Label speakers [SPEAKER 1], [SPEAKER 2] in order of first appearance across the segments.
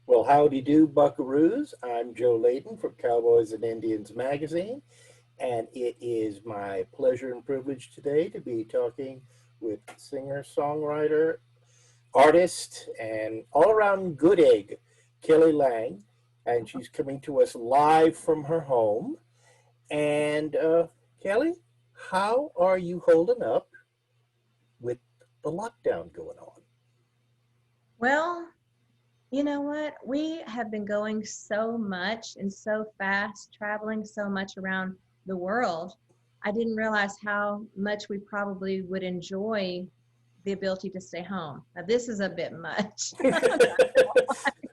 [SPEAKER 1] Well, howdy do, buckaroos. I'm Joe Leydon from Cowboys and Indians magazine, and it is my pleasure and privilege today to be talking with singer, songwriter, artist, and all-around good egg, Kelly Lang, and she's coming to us live from her home. And Kelly, how are you holding up with the lockdown going on?
[SPEAKER 2] Well, you know what? We have been going so much and so fast, traveling so much around the world. I didn't realize how much we probably would enjoy the ability to stay home. Now, this is a bit much.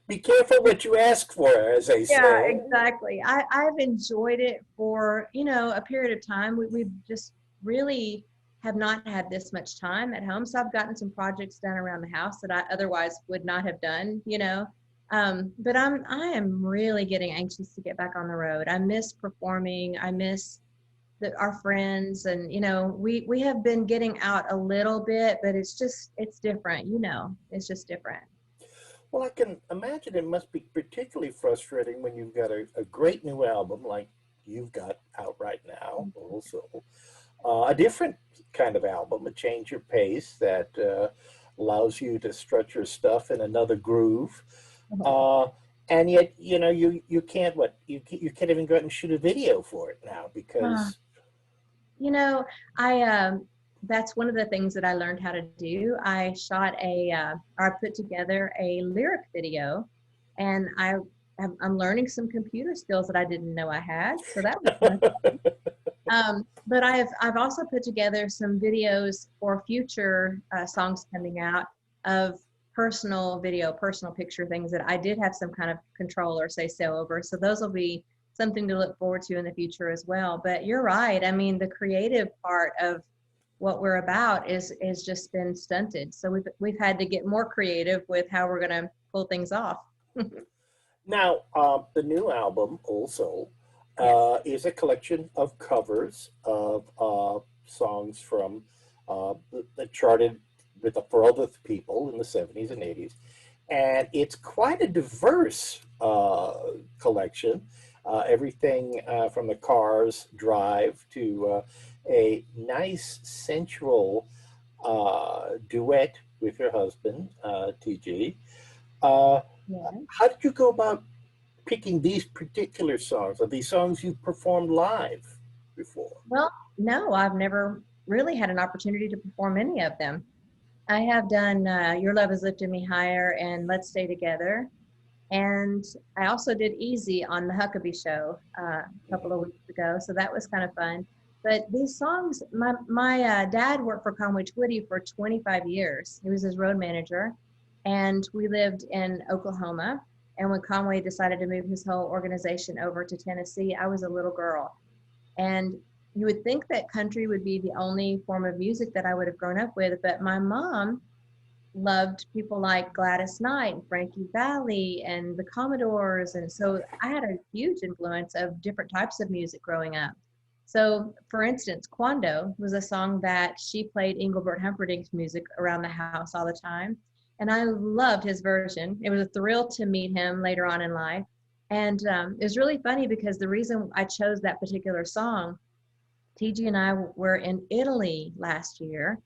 [SPEAKER 1] Be careful what you ask for, as they
[SPEAKER 2] Yeah,
[SPEAKER 1] say.
[SPEAKER 2] exactly. I've enjoyed it for, a period of time. We just really have not had this much time at home. So I've gotten some projects done around the house that I otherwise would not have done. But I am really getting anxious to get back on the road. I miss performing. I miss our friends, and we have been getting out a little bit, but it's different. It's just different.
[SPEAKER 1] Well, I can imagine it must be particularly frustrating when you've got a great new album like you've got out right now, also a different kind of album, a change your pace that allows you to strut your stuff in another groove. Uh, and yet, you can't you can't even go out and shoot a video for it now
[SPEAKER 2] Uh,
[SPEAKER 1] because
[SPEAKER 2] you know, I that's one of the things that I learned how to do. I shot or I put together a lyric video, and I'm learning some computer skills that I didn't know I had. So that was fun. But I've also put together some videos for future songs coming out of personal video, personal picture things that I did have some kind of control or say so over. So those will be something to look forward to in the future as well. But you're right. I mean, the creative part of what we're about is just been stunted. So we've had to get more creative with how we're going to pull things off.
[SPEAKER 1] now the new album also
[SPEAKER 2] Yes.
[SPEAKER 1] is a collection of covers of songs from that charted for other people in the 70s and 80s. And it's quite a diverse collection. Everything from the Cars Drive to a nice sensual duet with your husband, TG. Uh,
[SPEAKER 2] Yeah.
[SPEAKER 1] how did you go about picking these particular songs? Are these songs you performed live before?
[SPEAKER 2] Well, no, I've never really had an opportunity to perform any of them. I have done Your Love Has Lifted Me Higher and Let's Stay Together. And I also did Easy on the Huckabee Show a couple of weeks ago. So that was kind of fun. But these songs, my dad worked for Conway Twitty for 25 years. He was his road manager. And we lived in Oklahoma. And when Conway decided to move his whole organization over to Tennessee, I was a little girl. And you would think that country would be the only form of music that I would have grown up with. But my mom loved people like Gladys Knight and Frankie Valli and the Commodores. And so I had a huge influence of different types of music growing up. So, for instance, Quando was a song that she played Engelbert Humperdinck's music around the house all the time. And I loved his version. It was a thrill to meet him later on in life. And it was really funny because the reason I chose that particular song, TG and I were in Italy last year,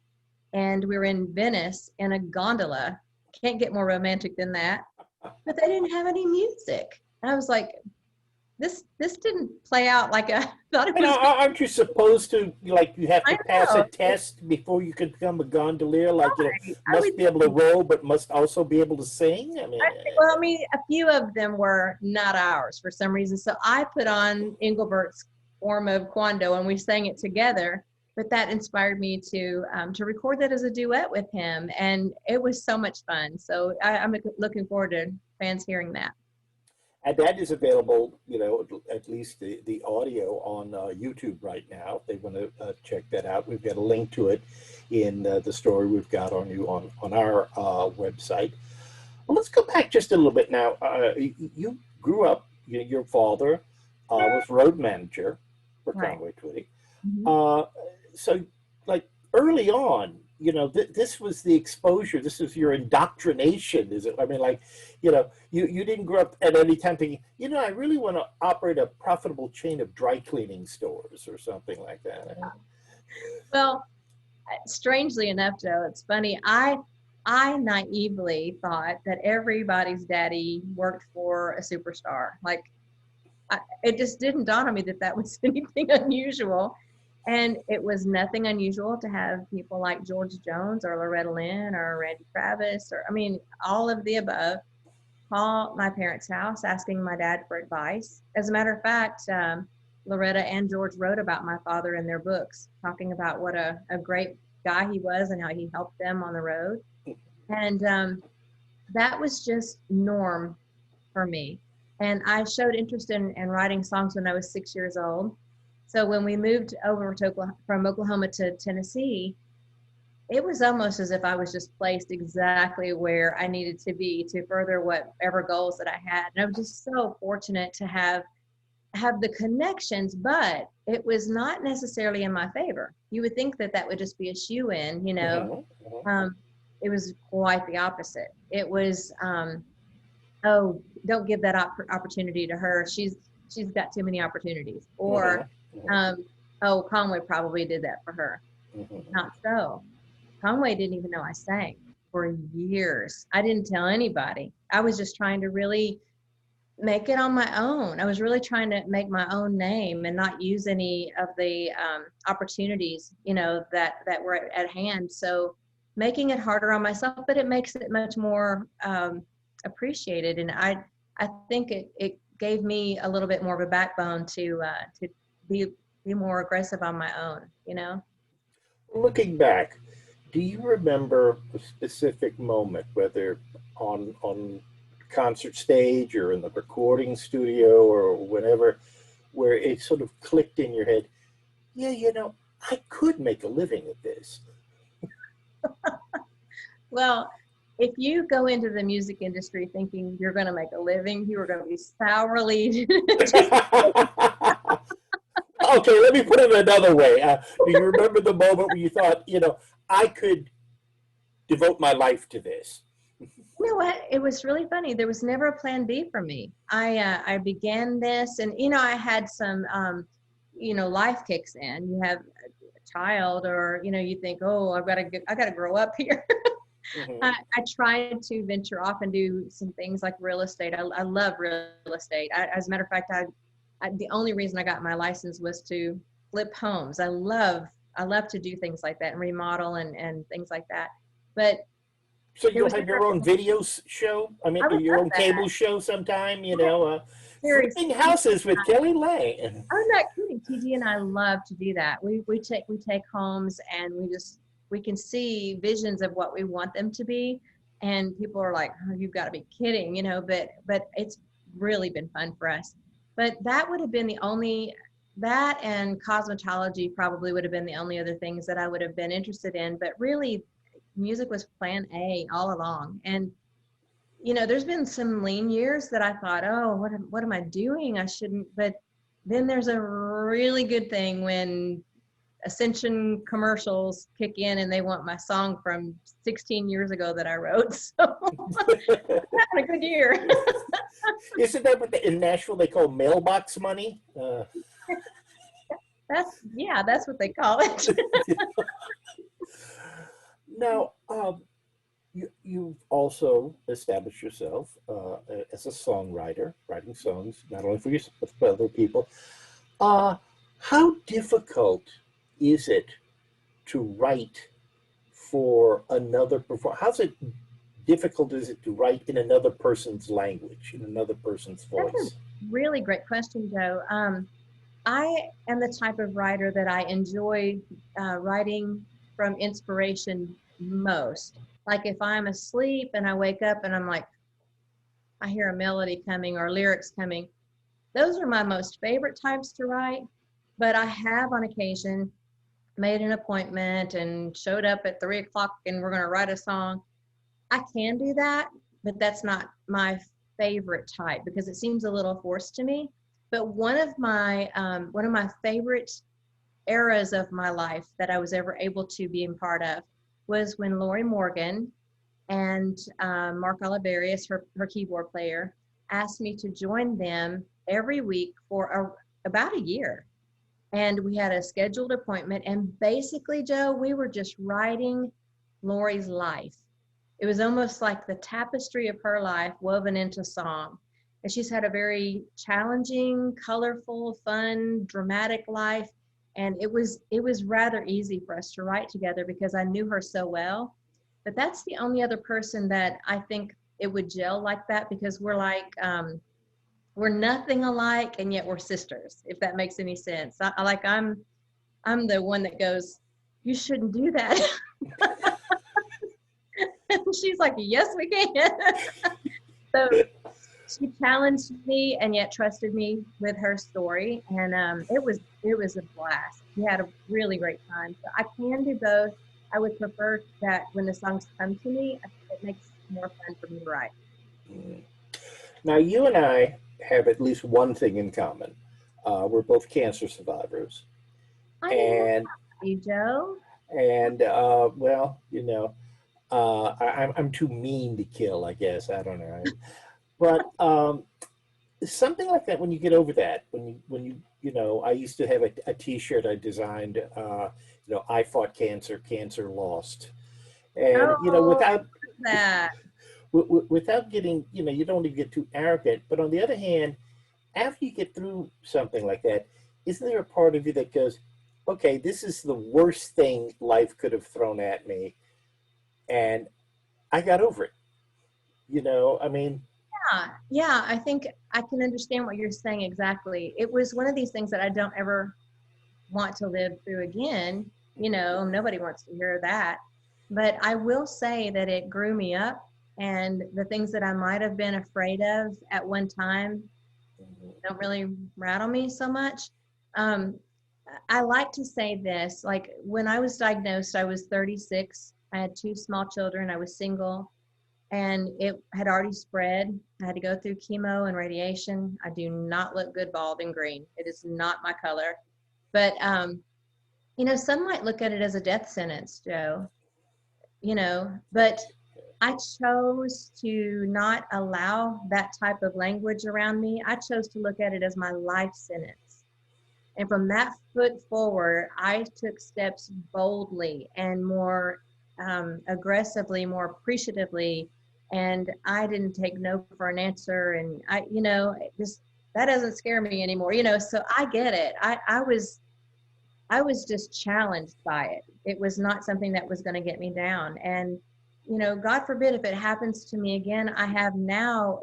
[SPEAKER 2] and we were in Venice in a gondola. Can't get more romantic than that. But they didn't have any music. And I was like, this didn't play out like I thought it
[SPEAKER 1] And
[SPEAKER 2] was.
[SPEAKER 1] aren't you supposed to, like, you have
[SPEAKER 2] I
[SPEAKER 1] to pass a
[SPEAKER 2] know.
[SPEAKER 1] test before you can become a gondolier? Like,
[SPEAKER 2] I
[SPEAKER 1] must
[SPEAKER 2] would
[SPEAKER 1] be able to row, but must also be able to sing? I mean,
[SPEAKER 2] well, I mean, a few of them were not ours for some reason. So I put on Engelbert's form of Quando and we sang it together. But that inspired me to record that as a duet with him, and it was so much fun. So I'm looking forward to fans hearing that.
[SPEAKER 1] and that is available, at least the audio on YouTube right now. If they want to check that out, we've got a link to it in the story we've got on our website. Well, let's go back just a little bit now. You grew up, your father was road manager for
[SPEAKER 2] Right.
[SPEAKER 1] Conway Twitty.
[SPEAKER 2] Mhm.
[SPEAKER 1] Uh, so, like, early on, this was the exposure. This is your indoctrination. Is it? I mean, like, you didn't grow up at any time thinking, I really want to operate a profitable chain of dry cleaning stores or something like that.
[SPEAKER 2] Well, strangely enough, Joe, it's funny. I naively thought that everybody's daddy worked for a superstar. Like, it just didn't dawn on me that that was anything unusual. And it was nothing unusual to have people like George Jones or Loretta Lynn or Randy Travis, or I mean, all of the above, call my parents' house asking my dad for advice. As a matter of fact, Loretta and George wrote about my father in their books, talking about what a great guy he was and how he helped them on the road. And that was just norm for me. And I showed interest in writing songs when I was 6 years old. So when we moved over to from Oklahoma to Tennessee, it was almost as if I was just placed exactly where I needed to be to further whatever goals that I had. And I was just so fortunate to have the connections, but it was not necessarily in my favor. You would think that that would just be a shoe-in, it was quite the opposite. It was, oh, don't give that opportunity to her. She's got too many opportunities. Or, oh, Conway probably did that for her. Not so. Conway didn't even know I sang for years. I didn't tell anybody. I was just trying to really make it on my own. I was really trying to make my own name and not use any of the opportunities, that were at hand. So making it harder on myself, but it makes it much more appreciated. And I think it gave me a little bit more of a backbone to be more aggressive on my own.
[SPEAKER 1] Looking back, do you remember a specific moment, whether on concert stage or in the recording studio or whenever, where it sort of clicked in your head, yeah, I could make a living at this?
[SPEAKER 2] Well, if you go into the music industry thinking you're going to make a living, you are going to be sourly.
[SPEAKER 1] Okay, let me put it another way. Do you remember the moment where you thought, I could devote my life to this?
[SPEAKER 2] You know what? It was really funny. There was never a plan B for me. I began this, and I had some life kicks in. You have a child, or you think, oh, I got to grow up here. I tried to venture off and do some things like real estate. I love real estate. As a matter of fact, the only reason I got my license was to flip homes. I love to do things like that and remodel and things like that. But
[SPEAKER 1] so you'll have your own video show? I mean, your own cable show sometime, flipping houses with Kelly Lane.
[SPEAKER 2] I'm not kidding. TG and I love to do that. We take homes and we can see visions of what we want them to be. And people are like, oh, you've got to be kidding, but it's really been fun for us. But that would have been that and cosmetology probably would have been the only other things that I would have been interested in. But really, music was plan A all along. And, there's been some lean years that I thought, oh, what am I doing? I shouldn't. But then there's a really good thing when Ascension commercials kick in and they want my song from 16 years ago that I wrote. So having a good year.
[SPEAKER 1] Isn't that what in Nashville they call mailbox money?
[SPEAKER 2] That's what they call it.
[SPEAKER 1] Now, you've also established yourself as a songwriter, writing songs, not only for yourself, but for other people. How difficult is it to write for another performer? Difficult is it to write in another person's language, in another person's voice?
[SPEAKER 2] That's a really great question, Joe. I am the type of writer that I enjoy writing from inspiration most. Like if I'm asleep and I wake up and I'm like, I hear a melody coming or lyrics coming, those are my most favorite types to write. But I have on occasion made an appointment and showed up at 3:00 and we're going to write a song. I can do that, but that's not my favorite type because it seems a little forced to me. But one of my favorite eras of my life that I was ever able to be a part of was when Lori Morgan and Mark Oliverius, her keyboard player, asked me to join them every week for about a year. And we had a scheduled appointment. And basically, Joe, we were just writing Lori's life. It was almost like the tapestry of her life woven into song. And she's had a very challenging, colorful, fun, dramatic life. And it was rather easy for us to write together because I knew her so well. But that's the only other person that I think it would gel like that, because we're nothing alike and yet we're sisters, if that makes any sense. I'm the one that goes, you shouldn't do that. And she's like, yes, we can. So she challenged me and yet trusted me with her story. And it was a blast. We had a really great time. So I can do both. I would prefer that when the songs come to me, it makes it more fun for me to write.
[SPEAKER 1] Mhm. Now, you and I have at least one thing in common. We're both cancer survivors.
[SPEAKER 2] I didn't know
[SPEAKER 1] And,
[SPEAKER 2] you, Joe.
[SPEAKER 1] well, I'm too mean to kill, I guess. I don't know. But something like that, when you get over that, I used to have a T-shirt I designed, I fought cancer, cancer lost. And,
[SPEAKER 2] Oh, that.
[SPEAKER 1] without getting, you don't even get too arrogant. But on the other hand, after you get through something like that, isn't there a part of you that goes, okay, this is the worst thing life could have thrown at me, and I got over it. I mean,
[SPEAKER 2] Yeah, I think I can understand what you're saying exactly. It was one of these things that I don't ever want to live through again. Nobody wants to hear that. But I will say that it grew me up, and the things that I might have been afraid of at one time don't really rattle me so much. Um, I like to say this, like when I was diagnosed, I was 36. I had two small children. I was single, and it had already spread. I had to go through chemo and radiation. I do not look good bald and green. It is not my color. But some might look at it as a death sentence, Joe. But I chose to not allow that type of language around me. I chose to look at it as my life sentence. And from that foot forward, I took steps boldly and more aggressively, more appreciatively. And I didn't take no for an answer. And just that doesn't scare me anymore. So I get it. I was just challenged by it. It was not something that was going to get me down. And God forbid if it happens to me again. I have now.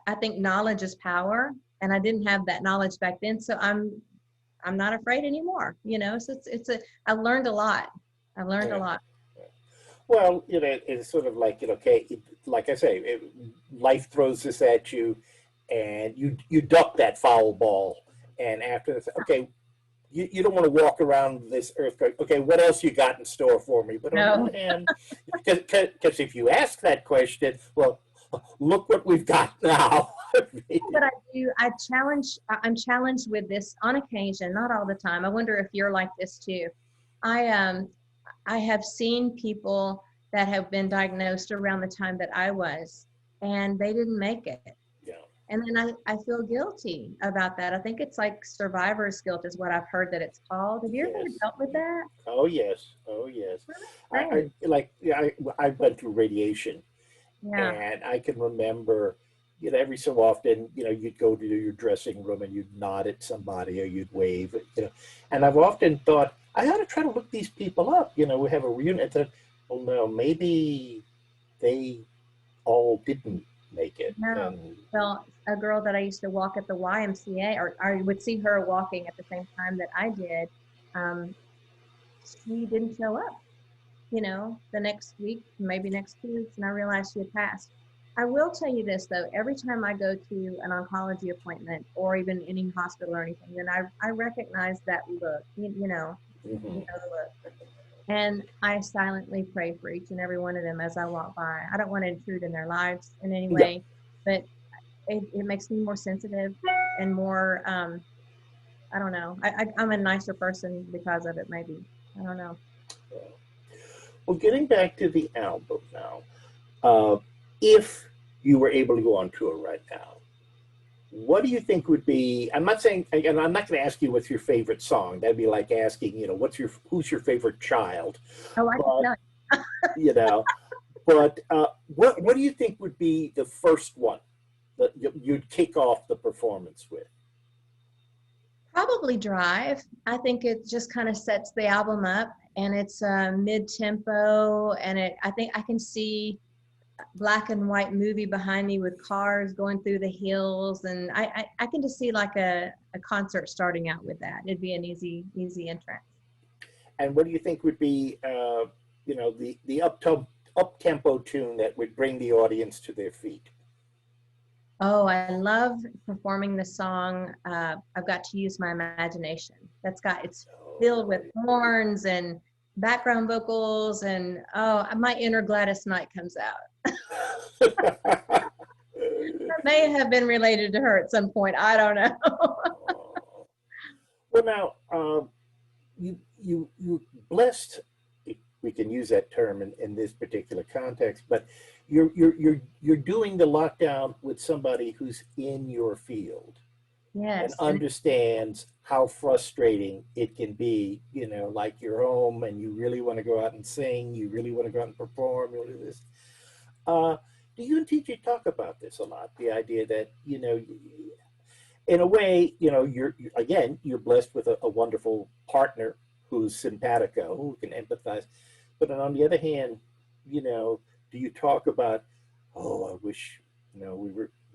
[SPEAKER 2] I think knowledge is power, and I didn't have that knowledge back then. So I'm not afraid anymore. So I learned a lot. I learned a
[SPEAKER 1] yeah.
[SPEAKER 2] lot.
[SPEAKER 1] Well, it's sort of like, okay, like I say, life throws this at you, and you duck that foul ball, and after this, okay, you don't want to walk around this earth going, okay, what else you got in store for me? But on the
[SPEAKER 2] No,
[SPEAKER 1] other hand, because if you ask that question, well, look what we've got now.
[SPEAKER 2] but I do. I'm challenged with this on occasion, not all the time. I wonder if you're like this too. I I have seen people that have been diagnosed around the time that I was, and they didn't make it.
[SPEAKER 1] Yeah,
[SPEAKER 2] And then I feel guilty about that. I think it's like survivor's guilt is what I've heard that it's called. Have you ever
[SPEAKER 1] yes.
[SPEAKER 2] dealt with that?
[SPEAKER 1] Oh yes, oh yes.
[SPEAKER 2] Right.
[SPEAKER 1] I went through radiation,
[SPEAKER 2] Yeah.
[SPEAKER 1] and I can remember, every so often, you'd go to your dressing room and you'd nod at somebody or you'd wave, and I've often thought I ought to try to look these people up. We have a reunion. I thought, oh no, maybe they all didn't make it,
[SPEAKER 2] No.
[SPEAKER 1] and
[SPEAKER 2] Well, a girl that I used to walk at the YMCA, or I would see her walking at the same time that I did, um, she didn't show up. The next week, maybe next 2 weeks, and I realized she had passed. I will tell you this though, every time I go to an oncology appointment or even any hospital or anything, then I recognize that look,
[SPEAKER 1] mhm,
[SPEAKER 2] the look. And I silently pray for each and every one of them as I walk by. I don't want to intrude in their lives in any
[SPEAKER 1] yeah.
[SPEAKER 2] way, but it makes me more sensitive and more, I don't know. I'm a nicer person because of it, maybe. I don't know.
[SPEAKER 1] Well, getting back to the album now, if you were able to go on tour right now, what do you think would be? I'm not saying, and I'm not going to ask you what's your favorite song. That'd be like asking, who's your favorite child?
[SPEAKER 2] Oh, I can
[SPEAKER 1] But
[SPEAKER 2] tell.
[SPEAKER 1] you know, what do you think would be the first one that you'd kick off the performance with?
[SPEAKER 2] Probably Drive. I think it just kind of sets the album up, and it's mid-tempo, and I think I can see black and white movie behind me with cars going through the hills, and I can just see like a concert starting out with that. It'd be an easy entrance.
[SPEAKER 1] And what do you think would be, the up tempo tune that would bring the audience to their feet?
[SPEAKER 2] Oh, I love performing the song, I've Got to Use My Imagination. It's filled with
[SPEAKER 1] Oh,
[SPEAKER 2] horns and background vocals, and oh, my inner Gladys Knight comes out.
[SPEAKER 1] yeah.
[SPEAKER 2] That may have been related to her at some point. I don't know.
[SPEAKER 1] Well, now, you blessed, if we can use that term in this particular context, but you're doing the lockdown with somebody who's in your field and
[SPEAKER 2] Yes, and
[SPEAKER 1] understands how frustrating it can be, like you're home and you really want to go out and sing, you really want to go out and perform, you do this. Uh, do you and TJ talk about this a lot? The idea that, in a way, again, you're blessed with a wonderful partner who's simpatico, who can empathize. But on the other hand, do you talk about, oh, I wish,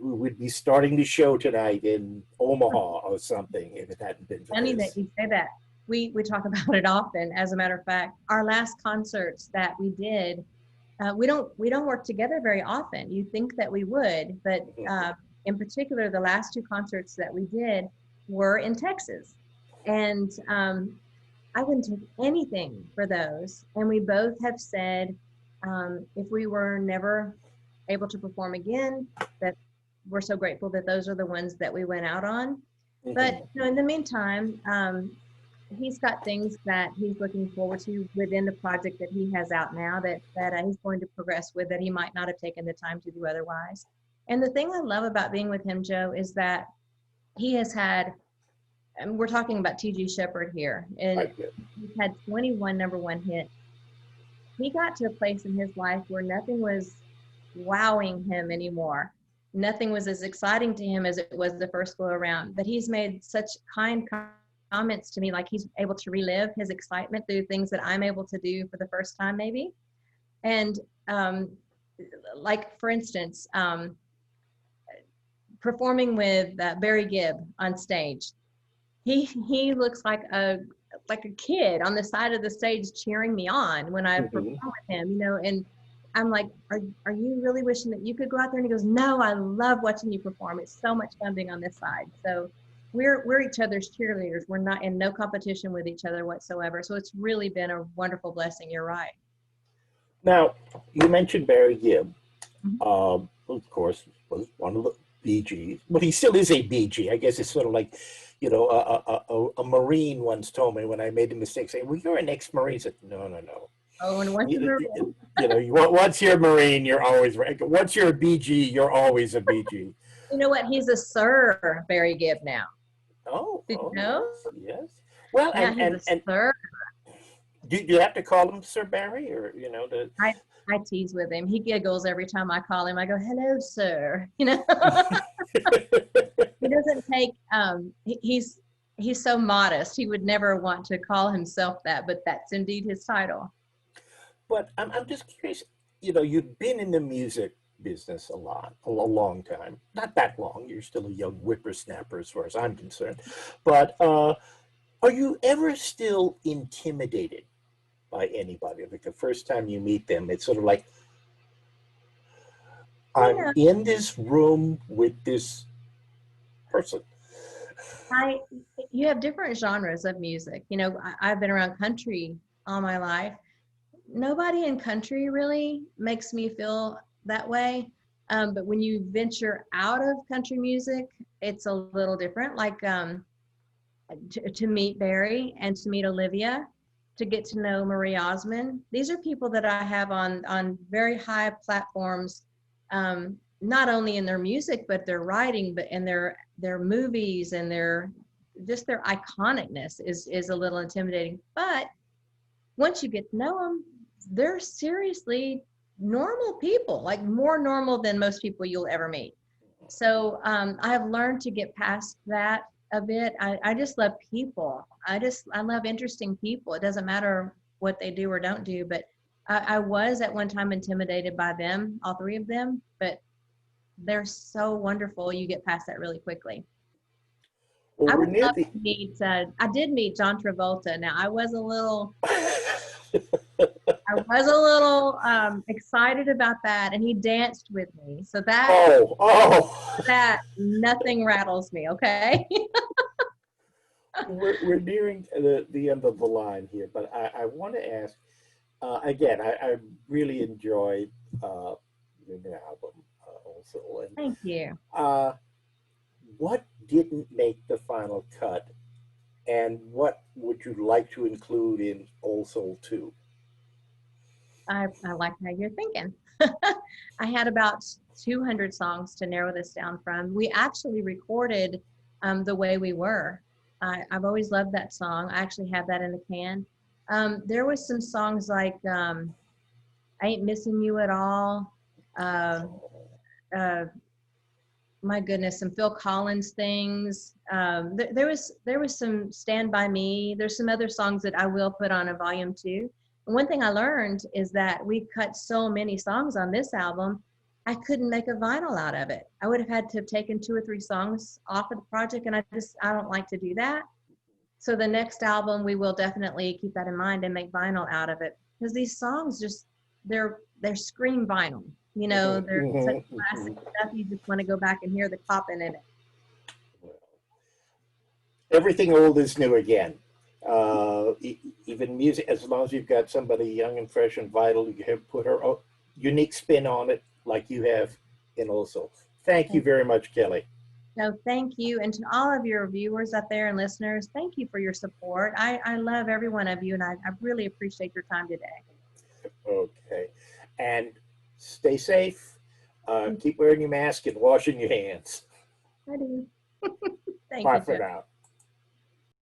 [SPEAKER 1] we would be starting the show tonight in Omaha or something if it hadn't been for
[SPEAKER 2] funny that
[SPEAKER 1] this.
[SPEAKER 2] you say that. We talk about it often. As a matter of fact, our last concerts that we did, we don't work together very often. You think that we would, but in particular, the last two concerts that we did were in Texas, and I wouldn't take anything for those. And we both have said, if we were never able to perform again, that we're so grateful that those are the ones that we went out on. But
[SPEAKER 1] Mhm.
[SPEAKER 2] in the meantime, he's got things that he's looking forward to within the project that he has out now that he's going to progress with, that he might not have taken the time to do otherwise. And the thing I love about being with him, Joe, is that he has had, and we're talking about T.G. Shepherd here, and
[SPEAKER 1] Right there.
[SPEAKER 2] he's had 21 number one hits. He got to a place in his life where nothing was wowing him anymore. Nothing was as exciting to him as it was the first go around. But he's made such kind comments to me, like he's able to relive his excitement through things that I'm able to do for the first time, maybe. And like, for instance, performing with Barry Gibb on stage, he looks like a kid on the side of the stage cheering me on when I perform
[SPEAKER 1] Mhm.
[SPEAKER 2] with him, and I'm like, are you really wishing that you could go out there? And he goes, no, I love watching you perform. It's so much fun being on this side. So we're each other's cheerleaders. We're not in no competition with each other whatsoever. So it's really been a wonderful blessing. You're right.
[SPEAKER 1] Now, you mentioned Barry Gibb.
[SPEAKER 2] Mhm.
[SPEAKER 1] Of course, was one of the BGs, but he still is a BG. I guess it's sort of like, a Marine once told me when I made the mistake saying, "Well, you're an ex-Marine." I said, "No, no, no.
[SPEAKER 2] Oh, and once
[SPEAKER 1] You,
[SPEAKER 2] you're
[SPEAKER 1] you, once you're a Marine, you're always right. Once you're a BG, you're always a BG."
[SPEAKER 2] you know what? He's a Sir Barry Gibb now.
[SPEAKER 1] Oh,
[SPEAKER 2] Did you
[SPEAKER 1] oh,
[SPEAKER 2] know?
[SPEAKER 1] yes, yes. Well,
[SPEAKER 2] Yeah, he's a
[SPEAKER 1] and
[SPEAKER 2] Sir.
[SPEAKER 1] do you have to call him Sir Barry, or the?
[SPEAKER 2] I I tease with him. He giggles every time I call him. I go, "Hello, sir." He doesn't take. He's so modest. He would never want to call himself that, but that's indeed his title.
[SPEAKER 1] But I'm just curious. You've been in the music business a long time. Not that long. You're still a young whippersnapper, as far as I'm concerned. But are you ever still intimidated by anybody? Like the first time you meet them, it's sort of like I'm
[SPEAKER 2] Yeah,
[SPEAKER 1] in this room with this person.
[SPEAKER 2] I. You have different genres of music. I've been around country all my life. Nobody in country really makes me feel that way. But when you venture out of country music, it's a little different. Like to meet Barry and to meet Olivia. to get to know Marie Osmond. These are people that I have on very high platforms, not only in their music, but their writing, but in their movies and their just their iconicness is a little intimidating. But once you get to know them, they're seriously normal people, like more normal than most people you'll ever meet. So I have learned to get past that a bit. I just love people. I love interesting people. It doesn't matter what they do or don't do, but I was at one time intimidated by them, all three of them, but they're so wonderful. You get past that really quickly.
[SPEAKER 1] Well,
[SPEAKER 2] I
[SPEAKER 1] we're
[SPEAKER 2] would
[SPEAKER 1] near
[SPEAKER 2] love
[SPEAKER 1] the.
[SPEAKER 2] to meet, I did meet John Travolta. Now I was a little excited about that, and he danced with me. So
[SPEAKER 1] Oh, oh.
[SPEAKER 2] that nothing rattles me. Okay.
[SPEAKER 1] We're nearing the end of the line here, but I want to ask again. I really enjoyed your new album also, and
[SPEAKER 2] Thank you.
[SPEAKER 1] uh, what didn't make the final cut, and what would you like to include in Old Soul 2?
[SPEAKER 2] I like how you're thinking. I had about 200 songs to narrow this down from. We actually recorded The Way We Were. I've always loved that song. I actually have that in the can. There was some songs like I Ain't Missing You at All. Uh, uh, my goodness, some Phil Collins things. There was some Stand By Me. There's some other songs that I will put on a volume two. And one thing I learned is that we cut so many songs on this album, I couldn't make a vinyl out of it. I would have had to have taken 2 or 3 songs off of the project, and I don't like to do that. So the next album, we will definitely keep that in mind and make vinyl out of it, because these songs just they're scream vinyl.
[SPEAKER 1] Mhm,
[SPEAKER 2] They're such
[SPEAKER 1] mhm,
[SPEAKER 2] classic
[SPEAKER 1] mhm.
[SPEAKER 2] stuff. You just want to go back and hear the popping in it.
[SPEAKER 1] Everything old is new again. Even music, as long as you've got somebody young and fresh and vital, you can put her unique spin on it, like you have in Also. Thank you very much, Kelly.
[SPEAKER 2] So thank you, and to all of your viewers out there and listeners, thank you for your support. I love every one of you, and I really appreciate your time today.
[SPEAKER 1] Okay. And stay safe. Keep wearing your mask and washing your hands.
[SPEAKER 2] I do. Thank
[SPEAKER 1] Bye
[SPEAKER 2] you,
[SPEAKER 1] for
[SPEAKER 2] Joe.
[SPEAKER 1] now.